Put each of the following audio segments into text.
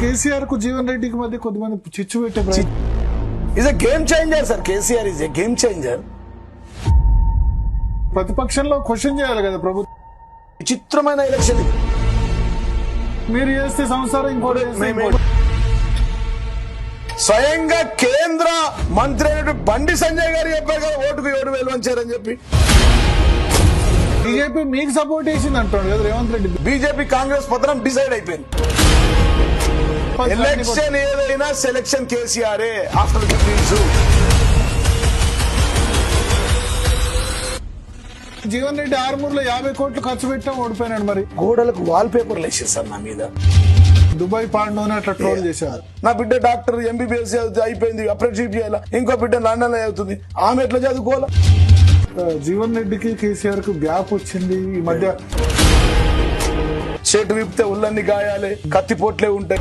కేసీఆర్ కు జీవన్ రెడ్డికి మధ్య కొద్దిమంది చిచ్చు పెట్టే is a game changer sir. KCR is a game changer. ప్రతిపక్షంలో క్వశ్చన్ చేయాలి కదా ప్రభుత్వం. విచిత్రమైన ఎలక్షన్ ఇది. మీరు చేస్తే సంసారం ఇంకోటి స్వయంగా కేంద్ర మంత్రి అయినటువంటి బండి సంజయ్ గారు చెప్పారు కదా, ఓటుకు 7,000 వంచారని చెప్పి. బీజేపీ మీకు సపోర్ట్ చేసింది అంటాడు కదా రేవంత్ రెడ్డి. బీజేపీ కాంగ్రెస్ పత్రం డిసైడ్ అయిపోయింది. ఎలక్షన్ ఏదైనా సెలక్షన్ కేసీఆర్ ఆఫ్టర్ జీవన్ రెడ్డి ఆర్మూర్లో 50 కోట్లు ఖర్చు పెట్టాం, ఓడిపోయినాడు. మరి గోడలకు వాల్ పేపర్లు వేసేసారు నా మీద. దుబాయ్ పాండోని అట్లా ట్రోల్ చేశారు. నా బిడ్డ డాక్టర్ ఎంబీబీఎస్ అయిపోయింది, అప్రెంటిస్షిప్ చేయాలి. ఇంకో బిడ్డ లండన్ లో చదువుతుంది, ఆమె ఎట్లా చదువుకోవాలా? జీవన్ రెడ్డికి కేసీఆర్ కు గ్యాప్ వచ్చింది ఈ మధ్య. చెట్టు విప్తే ఉల్లన్ని గాయాలి, కత్తిపోట్లే ఉంటాయి.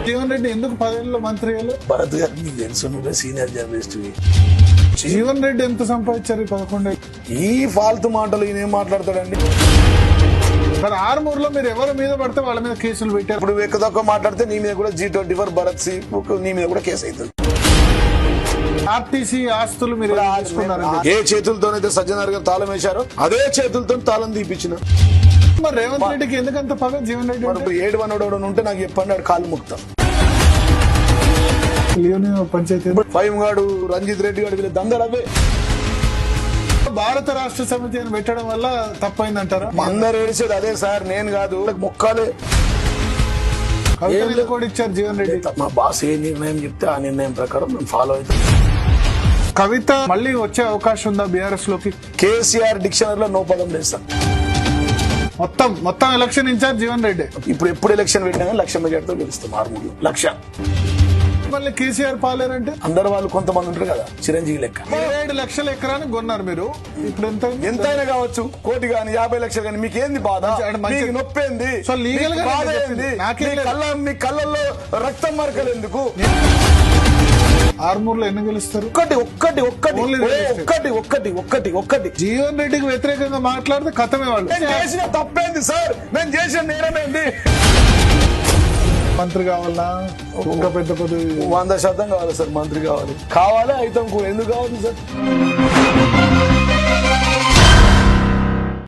జీవన్ రెడ్డి ఎందుకు 10 ఏళ్ళలో మంత్రి అయ్యాలి? భరత్ గారు నీకు తెలుసు, నువ్వే సీనియర్ జర్నలిస్ట్. జీవన్ రెడ్డి ఎంత సంపాదించారు 11 ఏళ్ళు? ఈ ఫాల్తు మాటలు ఈయన ఏం మాట్లాడతాడండి? మరి ఆర్మూర్లో మీరు ఎవరి మీద పడితే వాళ్ళ మీద కేసులు పెట్టారు. ఇప్పుడు ఎక్కదొక్క మాట్లాడితే నీ మీద కూడా G24 భరత్ సి నీ మీద కూడా కేసు అవుతుంది. ఆర్టీసీ ఆస్తులు మీరు తీసుకున్నారు. ఏ చేతులతోనైతే సజ్జనార్ గారు తాళం వేశారో అదే చేతులతో తాళం తీపించిన. మరి రేవంత్ రెడ్డికి ఎందుకంత పగ జీవన్ రెడ్డి? ఇప్పుడు 7 ఉంటే నాకు చెప్పండి, ఆడు కాలు ముక్తాం. పంచాయతీ ఫైమ్గాడు, రంజిత్ రెడ్డి గారు వీళ్ళ దందడవే. భారత రాష్ట్ర సమితి అని పెట్టడం వల్ల తప్పైందంటారా? అందరు ఏడిసేది అదే సార్, నేను కాదు. మొక్కాలే కూడా ఇచ్చారు జీవన్ రెడ్డి. మా బాస్ ఏ నిర్ణయం చెప్తే ఆ నిర్ణయం ప్రకారం మేము ఫాలో అవుతాం. కవిత మళ్ళీ వచ్చే అవకాశం ఉందా బీఆర్ఎస్ లోకి? కేసీఆర్ డిక్షనరీలో నో పదం లేదు సార్. మొత్తం ఎలక్షన్ ఇన్ఛార్జ్ జీవన్ రెడ్డి. ఇప్పుడు ఎప్పుడు ఎలక్షన్ పెట్టినా 1,00,000 మెజార్టీతో గెలుస్తాం. 1,00,000. మళ్ళీ కేసీఆర్ పాలేరంటే అందరు వాళ్ళు కొంతమంది ఉంటారు కదా, చిరంజీవి లెక్క. 27 లక్షల ఎకరానికి కొన్నారు మీరు. ఇప్పుడు ఎంతైనా కావచ్చు, 1 కోటి గాని 50 లక్షలు గాని, మీకేంది బాధ? మీకు నొప్పేంది? సో లీగల్ గా బాధ ఏంది? మీ కళ్ళల్లో రక్తం మరకలు ఎందుకు? ఆర్మూర్లో ఎన్ని గెలుస్తారు? ఒక్కటి జీవన్ రెడ్డికి వ్యతిరేకంగా మాట్లాడితే కథమే. వాళ్ళు చేసిన తప్పేంది సార్? నేను చేసిన నేరమేంది? మంత్రి కావాలా? ఇంకా పెద్ద 100% కావాలి సార్. మంత్రి కావాలి అయితే ఎందుకు కావాలి సార్?